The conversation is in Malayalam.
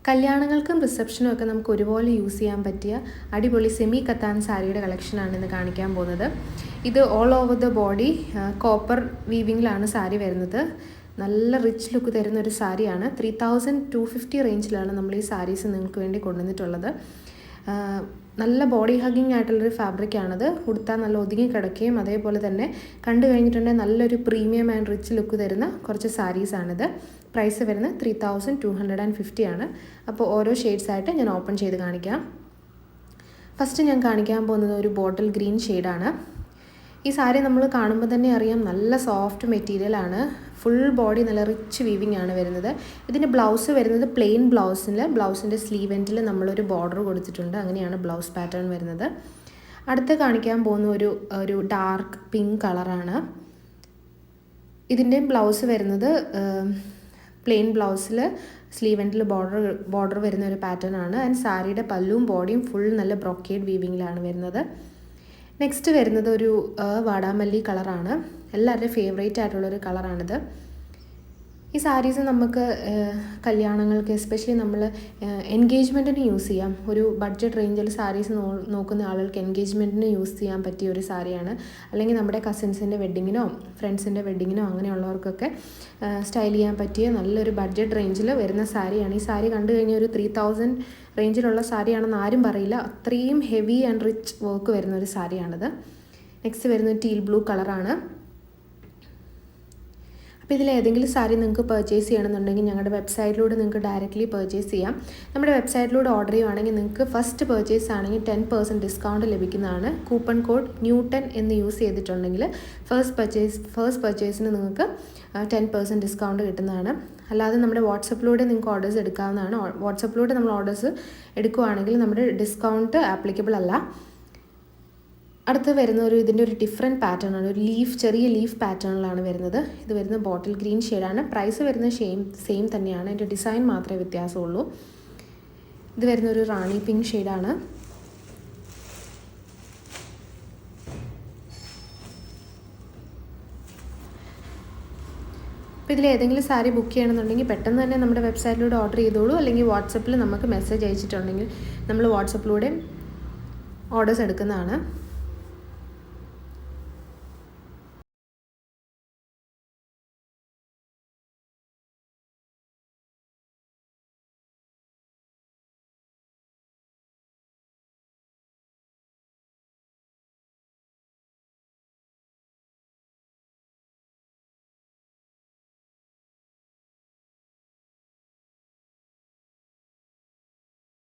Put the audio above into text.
കല്യാണങ്ങൾക്കും റിസപ്ഷനും ഒക്കെ നമുക്ക് ഒരുപോലെ യൂസ് ചെയ്യാൻ പറ്റിയ അടിപൊളി സെമി കത്താൻ സാരിയുടെ കളക്ഷനാണ് ഇന്ന് കാണിക്കാൻ പോകുന്നത്. ഇത് all over the body copper വീവിങ്ങിലാണ് സാരി വരുന്നത്. നല്ല റിച്ച് ലുക്ക് തരുന്ന ഒരു സാരിയാണ്. 3250 റേഞ്ചിലാണ് നമ്മൾ ഈ സാരീസ് നിങ്ങൾക്ക് വേണ്ടി കൊണ്ടുവന്നിട്ടുള്ളത്. നല്ല ബോഡി ഹഗ്ഗിങ് ആയിട്ടുള്ളൊരു ഫാബ്രിക്കാണത്. ഉടുത്താൽ നല്ല ഒതുങ്ങി കിടക്കുകയും അതേപോലെ തന്നെ കണ്ടു കഴിഞ്ഞിട്ടുണ്ടെങ്കിൽ നല്ലൊരു പ്രീമിയം ആൻഡ് റിച്ച് ലുക്ക് തരുന്ന കുറച്ച് സാരീസാണിത്. പ്രൈസ് വരുന്നത് 3250 ആണ്. അപ്പോൾ ഓരോ ഷെയ്ഡ്സായിട്ട് ഞാൻ ഓപ്പൺ ചെയ്ത് കാണിക്കാം. ഫസ്റ്റ് ഞാൻ കാണിക്കാൻ പോകുന്നത് ഒരു ബോട്ടിൽ ഗ്രീൻ ഷെയ്ഡാണ്. ഈ സാരി നമ്മൾ കാണുമ്പോൾ തന്നെ അറിയാം നല്ല സോഫ്റ്റ് മെറ്റീരിയലാണ്. ഫുൾ ബോഡി നല്ല റിച്ച് വീവിങ് ആണ് വരുന്നത്. ഇതിൻ്റെ ബ്ലൗസ് വരുന്നത് പ്ലെയിൻ ബ്ലൗസിൻ്റെ സ്ലീവ് എൻഡിൽ നമ്മളൊരു ബോർഡർ കൊടുത്തിട്ടുണ്ട്. അങ്ങനെയാണ് ബ്ലൗസ് പാറ്റേൺ വരുന്നത്. അടുത്ത് കാണിക്കാൻ പോകുന്ന ഒരു ഡാർക്ക് പിങ്ക് കളറാണ്. ഇതിൻ്റെ ബ്ലൗസ് വരുന്നത് പ്ലെയിൻ ബ്ലൗസിൽ സ്ലീവ് എൻഡിൽ ബോർഡർ വരുന്ന ഒരു പാറ്റേൺ ആണ്. ആൻഡ് സാരിയുടെ പല്ലും ബോഡിയും ഫുൾ നല്ല ബ്രോക്കേഡ് വീവിങ്ങിലാണ് വരുന്നത്. നെക്സ്റ്റ് വരുന്നത് ഒരു വാടാമല്ലി കളറാണ്. എല്ലാവരുടെയും ഫേവറേറ്റ് ആയിട്ടുള്ളൊരു കളറാണിത്. ഈ സാരീസ് നമുക്ക് കല്യാണങ്ങൾക്ക് എസ്പെഷ്യലി നമ്മൾ എൻഗേജ്മെൻറ്റിന് യൂസ് ചെയ്യാം. ഒരു ബഡ്ജറ്റ് റേഞ്ചിൽ സാരീസ് നോക്കുന്ന ആളുകൾക്ക് എൻഗേജ്മെൻറ്റിന് യൂസ് ചെയ്യാൻ പറ്റിയ ഒരു സാരിയാണ്. അല്ലെങ്കിൽ നമ്മുടെ കസിൻസിൻ്റെ വെഡ്ഡിങ്ങിനോ ഫ്രണ്ട്സിൻ്റെ വെഡ്ഡിങ്ങിനോ അങ്ങനെയുള്ളവർക്കൊക്കെ സ്റ്റൈൽ ചെയ്യാൻ പറ്റിയ നല്ലൊരു ബഡ്ജറ്റ് റേഞ്ചിൽ വരുന്ന സാരിയാണ്. ഈ സാരി കണ്ടു കഴിഞ്ഞാൽ ഒരു 3000 റേഞ്ചിലുള്ള സാരിയാണെന്ന് ആരും പറയില്ല. അത്രയും ഹെവി ആൻഡ് റിച്ച് വർക്ക് വരുന്ന ഒരു സാരിയാണിത്. നെക്സ്റ്റ് വരുന്നത് ടീൽ ബ്ലൂ കളറാണ്. അപ്പോൾ ഇതിൽ ഏതെങ്കിലും സാരി നിങ്ങൾക്ക് പർച്ചേസ് ചെയ്യണമെന്നുണ്ടെങ്കിൽ ഞങ്ങളുടെ വെബ്സൈറ്റിലൂടെ നിങ്ങൾക്ക് ഡയറക്റ്റ്ലി പർച്ചേസ് ചെയ്യാം. നമ്മുടെ വെബ്സൈറ്റിലൂടെ ഓർഡർ ചെയ്യുകയാണെങ്കിൽ നിങ്ങൾക്ക് ഫസ്റ്റ് പർച്ചേസ് ആണെങ്കിൽ 10% ഡിസ്കൗണ്ട് ലഭിക്കുന്നതാണ്. കൂപ്പൺ കോഡ് ന്യൂട്ടൺ എന്ന് യൂസ് ചെയ്തിട്ടുണ്ടെങ്കിൽ ഫസ്റ്റ് പർച്ചേസിന് നിങ്ങൾക്ക് 10% ഡിസ്കൗണ്ട് കിട്ടുന്നതാണ്. അല്ലാതെ നമ്മുടെ വാട്സപ്പിലൂടെ നിങ്ങൾക്ക് ഓർഡേഴ്സ് എടുക്കാവുന്നതാണ്. വാട്സപ്പിലൂടെ നമ്മൾ ഓർഡേഴ്സ് എടുക്കുകയാണെങ്കിൽ നമ്മുടെ ഡിസ്കൗണ്ട് ആപ്ലിക്കബിൾ അല്ല. അടുത്ത് വരുന്ന ഇതിൻ്റെ ഒരു ഡിഫറെൻറ്റ് പാറ്റേൺ ആണ്. ചെറിയ ലീഫ് പാറ്റേണിലാണ് വരുന്നത്. ഇത് വരുന്ന ബോട്ടിൽ ഗ്രീൻ ഷെയ്ഡാണ്. പ്രൈസ് വരുന്നത് സെയിം തന്നെയാണ്. അതിൻ്റെ ഡിസൈൻ മാത്രമേ വ്യത്യാസമുള്ളൂ. ഇത് വരുന്ന ഒരു റാണി പിങ്ക് ഷെയ്ഡാണ്. അപ്പോൾ ഇതിൽ ഏതെങ്കിലും സാരി ബുക്ക് ചെയ്യണമെന്നുണ്ടെങ്കിൽ പെട്ടെന്ന് തന്നെ നമ്മുടെ വെബ്സൈറ്റിലൂടെ ഓർഡർ ചെയ്തോളൂ. അല്ലെങ്കിൽ വാട്സപ്പിൽ നമുക്ക് മെസ്സേജ് അയച്ചിട്ടുണ്ടെങ്കിൽ നമ്മൾ വാട്സപ്പിലൂടെ ഓർഡേഴ്സ് എടുക്കുന്നതാണ്.